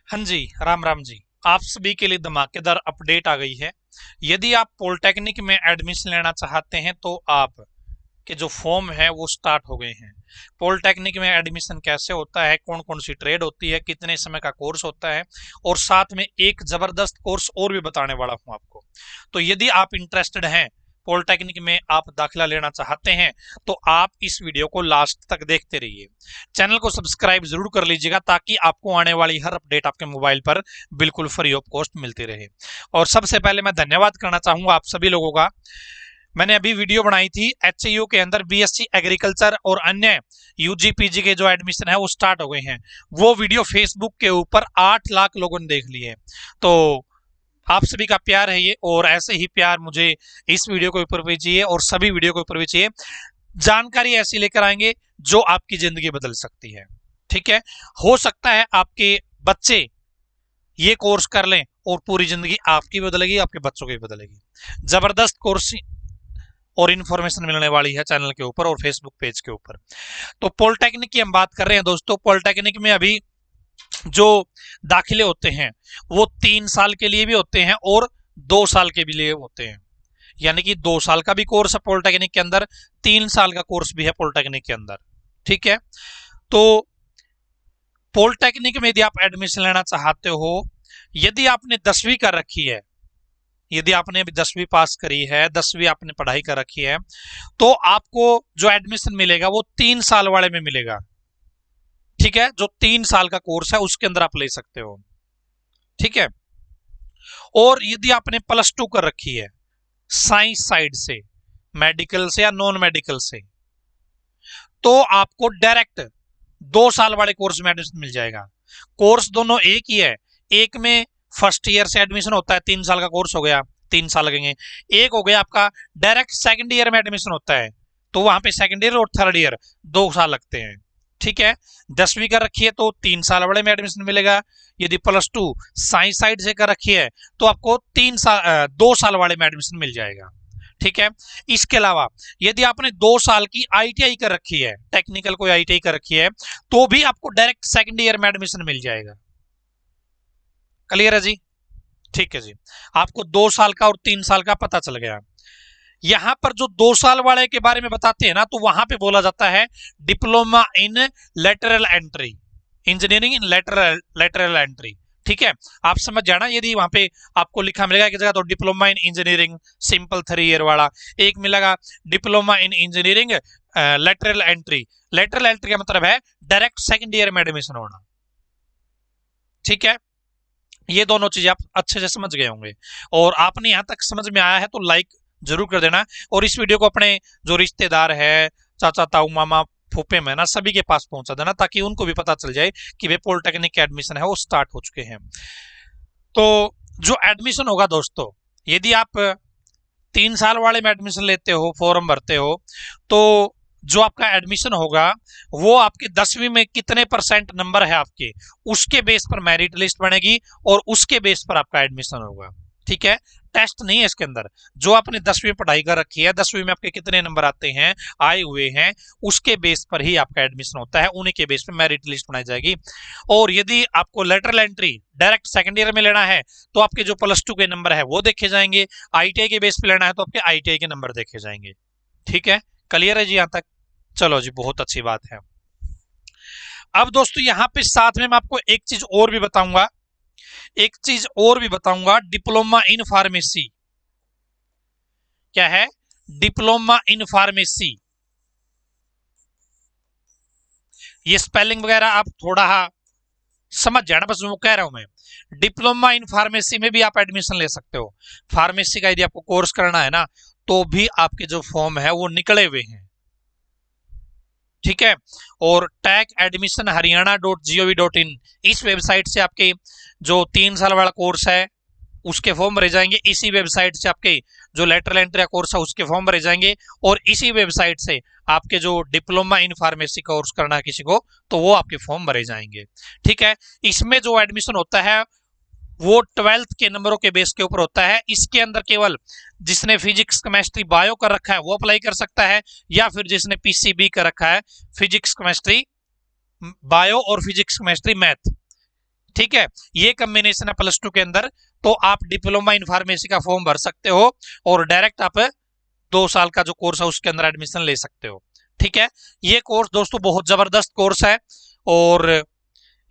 हाँ जी, राम राम जी। आप सभी के लिए धमाकेदार अपडेट आ गई है। यदि आप पॉलिटेक्निक में एडमिशन लेना चाहते हैं तो आप के जो फॉर्म है वो स्टार्ट हो गए हैं। पॉलिटेक्निक में एडमिशन कैसे होता है, कौन कौन सी ट्रेड होती है, कितने समय का कोर्स होता है, और साथ में एक जबरदस्त कोर्स और भी बताने वाला हूं आपको। तो यदि आप इंटरेस्टेड हैं, पॉलिटेक्निक में आप दाखिला लेना चाहते हैं, तो आप इस वीडियो को लास्ट तक देखते रहिए। चैनल को सब्सक्राइब जरूर कर लीजिएगा ताकि आपको आने वाली हर अपडेट आपके मोबाइल पर बिल्कुल फ्री ऑफ कॉस्ट मिलती रहे। और सबसे पहले मैं धन्यवाद करना चाहूंगा आप सभी लोगों का। मैंने अभी वीडियो बनाई थी एचयू के अंदर बीएससी एग्रीकल्चर और अन्य यूजी पीजी के जो एडमिशन है वो स्टार्ट हो गए हैं। वो वीडियो फेसबुक के ऊपर 8 लाख लोगों ने देख ली है। तो आप सभी का प्यार है ये, और ऐसे ही प्यार मुझे इस वीडियो के ऊपर भी चाहिए और सभी वीडियो के ऊपर भी चाहिए। जानकारी ऐसी लेकर आएंगे जो आपकी जिंदगी बदल सकती है। ठीक है, हो सकता है आपके बच्चे ये कोर्स कर लें और पूरी जिंदगी आपकी बदलेगी, आपके बच्चों की बदलेगी। जबरदस्त कोर्स और इन्फॉर्मेशन मिलने वाली है चैनल के ऊपर और फेसबुक पेज के ऊपर। तो पॉलिटेक्निक की हम बात कर रहे हैं दोस्तों। पॉलिटेक्निक में अभी जो दाखिले होते हैं वो 3 साल के लिए भी होते हैं और 2 साल के भी लिए होते हैं। यानी कि 2 साल का भी कोर्स है पॉलिटेक्निक के अंदर, 3 साल का कोर्स भी है पॉलिटेक्निक के अंदर। ठीक है, तो पॉलिटेक्निक में यदि आप एडमिशन लेना चाहते हो, यदि आपने 10वीं कर रखी है, यदि आपने अभी 10वीं पास करी है, 10वीं आपने पढ़ाई कर रखी है, तो आपको जो एडमिशन मिलेगा वो 3 साल वाले में मिलेगा। ठीक है, जो 3 साल का कोर्स है उसके अंदर आप ले सकते हो। ठीक है, और यदि आपने +2 कर रखी है साइंस साइड से, मेडिकल से या नॉन मेडिकल से, तो आपको डायरेक्ट 2 साल वाले कोर्स में एडमिशन मिल जाएगा। कोर्स दोनों एक ही है। एक में फर्स्ट ईयर से एडमिशन होता है, 3 साल का कोर्स हो गया, 3 साल लगेंगे। एक हो गया आपका डायरेक्ट सेकंड ईयर में एडमिशन होता है, तो वहां पे सेकंड ईयर और थर्ड ईयर 2 साल लगते हैं। ठीक है, 10वीं कर रखी है तो 3 साल वाले में एडमिशन मिलेगा। यदि +2 साइंस साइड से कर रखी है तो आपको 2 साल वाले में एडमिशन मिल जाएगा। ठीक है, इसके अलावा यदि आपने 2 साल की आईटीआई कर रखी है, टेक्निकल कोई आईटीआई कर रखी है, तो भी आपको डायरेक्ट सेकंड ईयर में एडमिशन मिल जाएगा। क्लियर है जी? ठीक है जी, आपको 2 साल का और 3 साल का पता चल गया। यहां पर जो 2 साल वाले के बारे में बताते हैं ना, तो वहां पे बोला जाता है diploma in lateral entry, engineering in lateral entry. ठीक है, आप समझ जाना। यदि वहां पे आपको लिखा मिलेगा एक जगह तो diploma in engineering simple 3 year वाला, एक मिलेगा diploma in engineering lateral entry. Lateral entry का मतलब है डायरेक्ट सेकंड ईयर में एडमिशन होना। ठीक है, ये दोनों चीजें आप अच्छे से समझ गए होंगे, और आपने यहां तक समझ में आया है तो लाइक जरूर कर देना, और इस वीडियो को अपने जो रिश्तेदार है, चाचा ताऊ मामा फूफे में ना, सभी के पास पहुंचा देना ताकि उनको भी पता चल जाए कि वे पॉलिटेक्निक के एडमिशन है वो स्टार्ट हो चुके हैं। तो जो एडमिशन होगा दोस्तों, यदि आप 3 साल वाले में एडमिशन लेते हो, फॉर्म भरते हो, तो जो आपका एडमिशन होगा वो आपके 10वीं में कितने % नंबर है आपके, उसके बेस पर मेरिट लिस्ट बनेगी और उसके बेस पर आपका एडमिशन होगा। ठीक है, टेस्ट नहीं है इसके अंदर। जो आपने 10वीं पढ़ाई कर रखी है, 10वीं में आपके कितने नंबर आते हैं, आए हुए हैं, उसके बेस पर ही आपका एडमिशन होता है, उन्हीं के बेस पर मेरिट लिस्ट बनाई जाएगी। और यदि आपको lateral entry direct second year में लेना है तो आपके जो +2 के नंबर है वो देखे जाएंगे, आईटीआई के बेस पे लेना है तो आपके आईटीआई के नंबर देखे जाएंगे। ठीक है, क्लियर है जी यहां तक? चलो जी, बहुत अच्छी बात है। अब दोस्तों यहां पे साथ में मैं आपको एक चीज और भी बताऊंगा, एक चीज और भी बताऊंगा। डिप्लोमा इन फार्मेसी क्या है? डिप्लोमा इन फार्मेसी, ये स्पेलिंग वगैरह आप थोड़ा समझ जाना, बस वो कह रहा हूं मैं। डिप्लोमा इन फार्मेसी में भी आप एडमिशन ले सकते हो। फार्मेसी का यदि आपको कोर्स करना है ना, तो भी आपके जो फॉर्म है वो निकले हुए हैं। ठीक है, और टैग एडमिशन हरियाणा.gov.in, इस वेबसाइट से आपके जो 3 साल वाला कोर्स है उसके फॉर्म भरे जाएंगे। इसी वेबसाइट से आपके जो लेटरल एंट्री कोर्स है उसके फॉर्म भरे जाएंगे, और इसी वेबसाइट से आपके जो डिप्लोमा इन फार्मेसी कोर्स करना है किसी को, तो वो आपके फॉर्म भरे जाएंगे। ठीक है, इसमें जो एडमिशन होता है वो 12th के नंबरों के बेस के ऊपर होता है। इसके अंदर केवल जिसने फिजिक्स केमिस्ट्री बायो कर रखा है वो अप्लाई कर सकता है, या फिर जिसने पीसीबी कर रखा है, फिजिक्स केमिस्ट्री बायो और फिजिक्स केमिस्ट्री मैथ, ठीक है, ये कॉम्बिनेशन है प्लस टू के अंदर। तो आप डिप्लोमा इन फार्मेसी का फॉर्म भर सकते हो और डायरेक्ट आप 2 साल का जो कोर्स है उसके अंदर एडमिशन ले सकते हो। ठीक है, ये कोर्स दोस्तों बहुत जबरदस्त कोर्स है और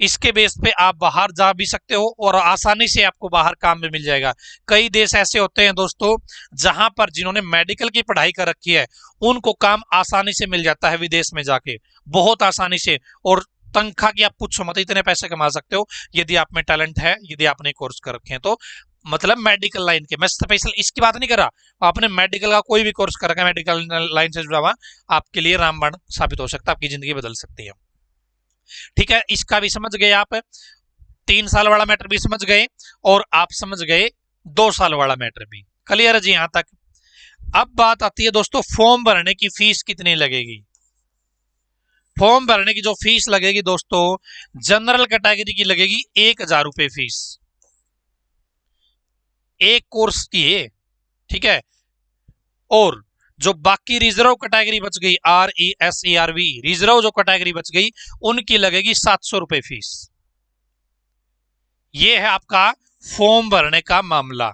इसके बेस पे आप बाहर जा भी सकते हो और आसानी से आपको बाहर काम भी मिल जाएगा। कई देश ऐसे होते हैं दोस्तों जहां पर जिन्होंने मेडिकल की पढ़ाई कर रखी है उनको काम आसानी से मिल जाता है विदेश में जाके, बहुत आसानी से। और तनख्वाह की आप पूछो मत, इतने पैसे कमा सकते हो यदि आप में टैलेंट है, यदि आपने कोर्स कर रखे हैं तो। मतलब मेडिकल लाइन के, मैं स्पेशल इसकी बात नहीं कर रहा, आपने मेडिकल का कोई भी कोर्स कर रखा है, मेडिकल लाइन से जुड़ा हुआ, आपके लिए रामबाण साबित हो सकता है, आपकी जिंदगी बदल सकती है। ठीक है, इसका भी समझ गए आप, 3 साल वाला मैटर भी समझ गए और आप समझ गए 2 साल वाला मैटर भी। क्लियर है जी यहां तक। अब बात आती है दोस्तों फॉर्म भरने की फीस कितनी लगेगी। फॉर्म भरने की जो फीस लगेगी दोस्तों, जनरल कैटेगरी की लगेगी 1,000 रुपए फीस, एक कोर्स की है। ठीक है, और जो बाकी रिजर्व कैटेगरी बच गई, RESERV रिजर्व जो कैटेगरी बच गई, उनकी लगेगी 700 रुपए फीस। ये है आपका फॉर्म भरने का मामला,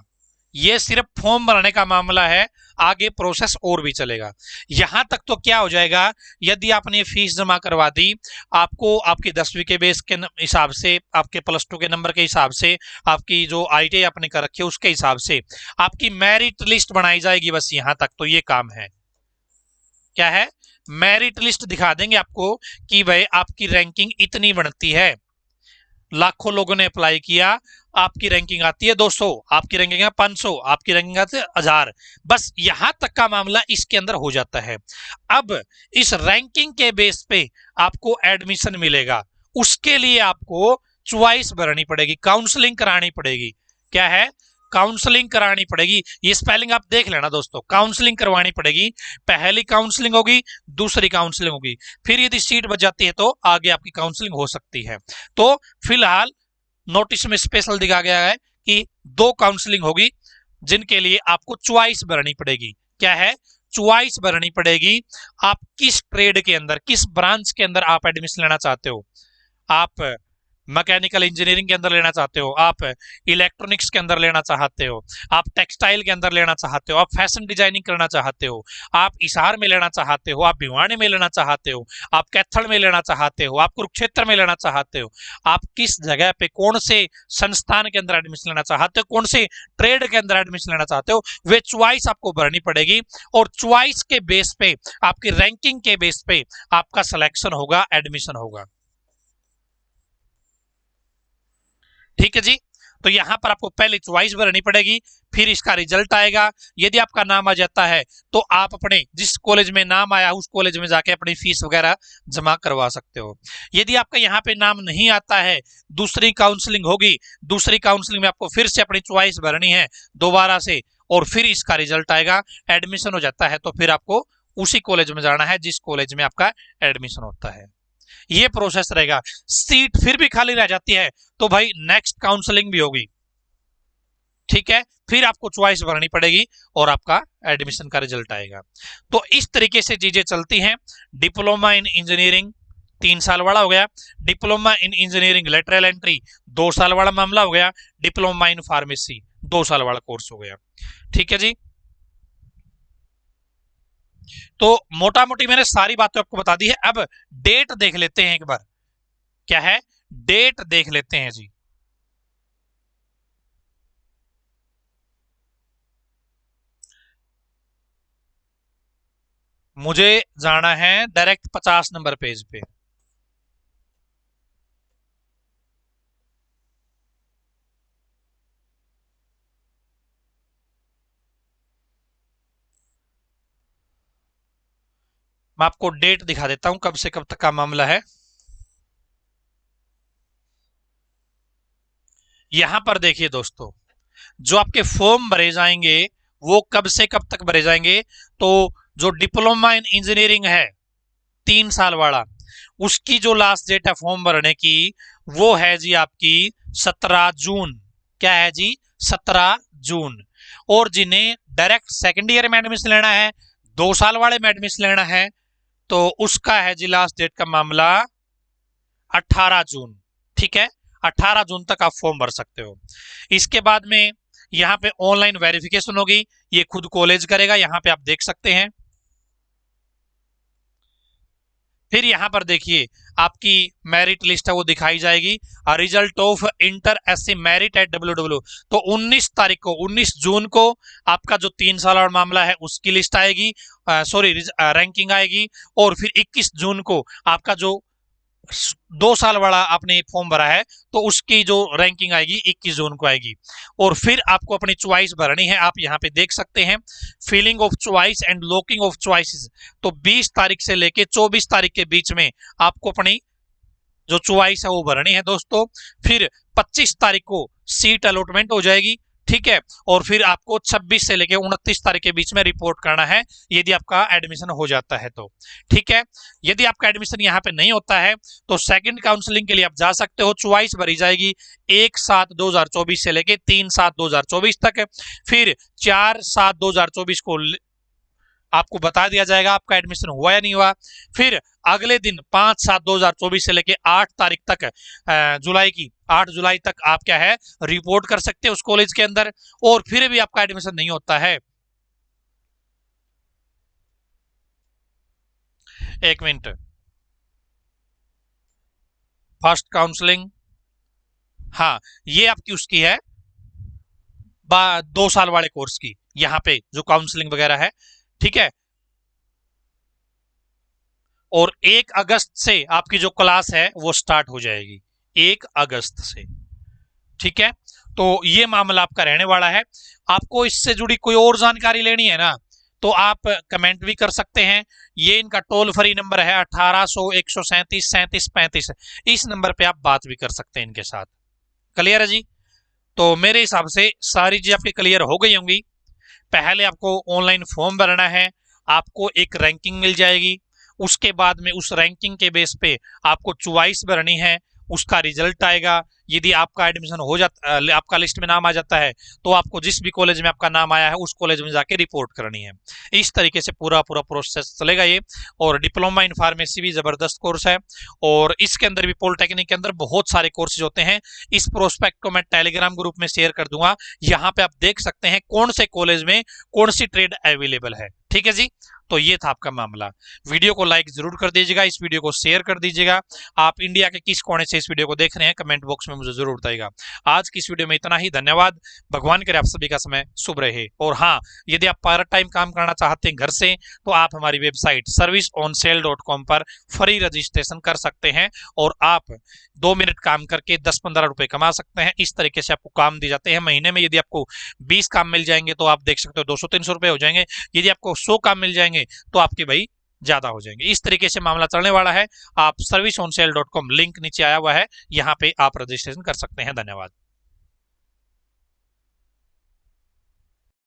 ये सिर्फ फॉर्म भरने का मामला है, आगे प्रोसेस और भी चलेगा। यहां तक तो क्या हो जाएगा, यदि आपने फीस जमा करवा दी, आपको आपकी 10वीं के बेस के हिसाब से, आपके प्लस टू के नंबर के हिसाब से, आपकी जो ITI आपने कर रखी है उसके हिसाब से आपकी मेरिट लिस्ट बनाई जाएगी। बस यहां तक तो ये काम है। क्या है, मेरिट लिस्ट दिखा देंगे आपको कि भाई आपकी रैंकिंग इतनी बनती है, लाखों लोगों ने अप्लाई किया, आपकी रैंकिंग आती है 200, आपकी रैंकिंग है 500, आपकी रैंकिंग आती है 1000। बस यहां तक का मामला इसके अंदर हो जाता है। अब इस रैंकिंग के बेस पे आपको एडमिशन मिलेगा, उसके लिए आपको चॉइस भरनी पड़ेगी, काउंसलिंग करानी पड़ेगी। क्या है, काउंसलिंग करानी पड़ेगी। ये स्पेलिंग आप देख लेना दोस्तों, काउंसलिंग करवानी पड़ेगी। पहली काउंसलिंग होगी, दूसरी काउंसलिंग होगी, फिर यदि सीट बच जाती है तो आगे आपकी काउंसलिंग हो सकती है। तो फिलहाल नोटिस में स्पेशल दिखा गया है कि 2 काउंसलिंग होगी जिनके लिए आपको चॉइस भरनी पड़ेगी। क्या है, चॉइस भरनी पड़ेगी। आप किस ट्रेड के अंदर, किस ब्रांच के अंदर आप एडमिशन लेना चाहते हो। आप मैकेनिकल इंजीनियरिंग के अंदर लेना चाहते हो, आप इलेक्ट्रॉनिक्स के अंदर लेना चाहते हो, आप टेक्सटाइल के अंदर लेना चाहते हो, आप फैशन डिजाइनिंग करना चाहते हो, आप हिसार में लेना चाहते हो, आप भिवानी में लेना चाहते हो, आप कैथल में लेना चाहते हो, आप कुरुक्षेत्र में लेना चाहते हो, आप किस जगह पे कौन से संस्थान के अंदर एडमिशन लेना चाहते हो, कौन से ट्रेड के अंदर एडमिशन लेना चाहते हो, वे चॉइस आपको भरनी पड़ेगी। और चॉइस के बेस पे, आपकी रैंकिंग के बेस पे आपका सिलेक्शन होगा, एडमिशन होगा। ठीक है जी, तो यहां पर आपको पहले चॉइस भरनी पड़ेगी, फिर इसका रिजल्ट आएगा। यदि आपका नाम आ जाता है तो आप अपने जिस कॉलेज में नाम आया उस कॉलेज में जाके अपनी फीस वगैरह जमा करवा सकते हो। यदि आपका यहाँ पे नाम नहीं आता है, दूसरी काउंसलिंग होगी, दूसरी काउंसलिंग में आपको फिर से अपनी चॉइस भरनी है दोबारा से, और फिर इसका रिजल्ट आएगा, एडमिशन हो जाता है तो फिर आपको उसी कॉलेज में जाना है जिस कॉलेज में आपका एडमिशन होता है। ये प्रोसेस रहेगा। सीट फिर भी खाली रह जाती है तो भाई नेक्स्ट काउंसलिंग भी होगी। ठीक है, फिर आपको चॉइस भरनी पड़ेगी और आपका एडमिशन का रिजल्ट आएगा। तो इस तरीके से चीजें चलती हैं। डिप्लोमा इन इंजीनियरिंग 3 साल वाला हो गया, diploma in engineering lateral entry 2 साल वाला मामला हो गया, डिप्लोमा इन फार्मेसी 2 साल वाला कोर्स हो गया। ठीक है जी, तो मोटा मोटी मैंने सारी बातें आपको बता दी है। अब डेट देख लेते हैं एक बार, क्या है, डेट देख लेते हैं जी। मुझे जाना है डायरेक्ट 50 नंबर पेज पे। मैं आपको डेट दिखा देता हूं कब से कब तक का मामला है। यहां पर देखिए दोस्तों, जो आपके फॉर्म भरे जाएंगे वो कब से कब तक भरे जाएंगे। तो जो डिप्लोमा इन इंजीनियरिंग है 3 साल वाला, उसकी जो लास्ट डेट है फॉर्म भरने की वो है जी आपकी 17 जून। क्या है जी, 17 जून। और जिन्हें डायरेक्ट सेकेंड ईयर में एडमिशन लेना है, 2 साल वाले में एडमिशन लेना है, तो उसका है जी लास्ट डेट का मामला 18 जून। ठीक है, 18 जून तक आप फॉर्म भर सकते हो। इसके बाद में यहाँ पे ऑनलाइन वेरिफिकेशन होगी, ये खुद कॉलेज करेगा, यहाँ पे आप देख सकते हैं। फिर यहां पर देखिए आपकी मेरिट लिस्ट है वो दिखाई जाएगी, result of inter SC merit at www। तो 19 तारीख को 19 जून को आपका जो 3 साल और मामला है उसकी लिस्ट आएगी, सॉरी रैंकिंग आएगी। और फिर 21 जून को आपका जो 2 साल वाला आपने फॉर्म भरा है तो उसकी जो रैंकिंग आएगी 21 जून को आएगी। और फिर आपको अपनी चॉइस भरनी है, आप यहाँ पे देख सकते हैं filling of choice and locking of choices. तो 20 तारीख से लेके 24 तारीख के बीच में आपको अपनी जो चॉइस है वो भरनी है दोस्तों। फिर 25 तारीख को सीट अलॉटमेंट हो जाएगी, ठीक है। और फिर आपको 26 से लेके 29 तारीख के बीच में रिपोर्ट करना है यदि आपका एडमिशन हो जाता है तो, ठीक है। यदि आपका एडमिशन यहाँ पे नहीं होता है तो सेकंड काउंसलिंग के लिए आप जा सकते हो। चॉइस भरी जाएगी 1/7/2024 से लेके 3/7/2024 तक। फिर 4/7/2024 को आपको बता दिया जाएगा आपका एडमिशन हुआ या नहीं हुआ। फिर अगले दिन 5/7/2024 से लेके 8 तारीख तक जुलाई की 8 जुलाई तक आप क्या है रिपोर्ट कर सकते हैं उस कॉलेज के अंदर। और फिर भी आपका एडमिशन नहीं होता है, एक मिनट, फर्स्ट काउंसलिंग, हाँ ये आपकी उसकी है 2 साल वाले कोर्स की, यहाँ पे जो काउंसलिंग वगैरह है, ठीक है। और 1 अगस्त से आपकी जो क्लास है वो स्टार्ट हो जाएगी, 1 अगस्त से, ठीक है। तो ये मामला आपका रहने वाला है। आपको इससे जुड़ी कोई और जानकारी लेनी है ना तो आप कमेंट भी कर सकते हैं। ये इनका टोल फ्री नंबर है 1800-137-3735। इस नंबर पे आप बात भी कर सकते हैं इनके साथ। क्लियर है जी? तो मेरे हिसाब से सारी चीज आपकी क्लियर हो गई होंगी। पहले आपको ऑनलाइन फॉर्म भरना है, आपको एक रैंकिंग मिल जाएगी, उसके बाद में उस रैंकिंग के बेस पे आपको चॉइस भरनी है, उसका रिजल्ट आएगा। यदि आपका एडमिशन हो जाता, आपका लिस्ट में नाम आ जाता है तो आपको जिस भी कॉलेज में आपका नाम आया है उस कॉलेज में जाके रिपोर्ट करनी है। इस तरीके से पूरा पूरा प्रोसेस चलेगा ये। और डिप्लोमा इन फार्मेसी भी जबरदस्त कोर्स है, और इसके अंदर भी पॉलिटेक्निक के अंदर बहुत सारे कोर्सेज होते हैं। इस प्रोस्पेक्ट को मैं टेलीग्राम ग्रुप में शेयर कर दूंगा, यहाँ पे आप देख सकते हैं कौन से कॉलेज में कौन सी ट्रेड अवेलेबल है, ठीक है जी। तो ये था आपका मामला। वीडियो को लाइक जरूर कर दीजिएगा, इस वीडियो को शेयर कर दीजिएगा। आप इंडिया के किस कोने से इस वीडियो को देख रहे हैं कमेंट बॉक्स में मुझे जरूर बताइएगा। आज की इस वीडियो में इतना ही, धन्यवाद। भगवान करे आप सभी का समय शुभ रहे। और हाँ, यदि आप पार्ट टाइम काम करना चाहते हैं घर से तो आप हमारी वेबसाइट serviceonsale.com पर फ्री रजिस्ट्रेशन कर सकते हैं और आप 2 मिनट काम करके 10-15 रुपए कमा सकते हैं। इस तरीके से आपको काम दिए जाते हैं। महीने में यदि आपको 20 काम मिल जाएंगे तो आप देख सकते हो 200-300 रुपए हो जाएंगे। यदि आपको 100 काम मिल जाएंगे तो आपके भाई ज्यादा हो जाएंगे। इस तरीके से मामला चलने वाला है। आप serviceonsale.com लिंक नीचे आया हुआ है, यहाँ पे आप रजिस्ट्रेशन कर सकते हैं। धन्यवाद।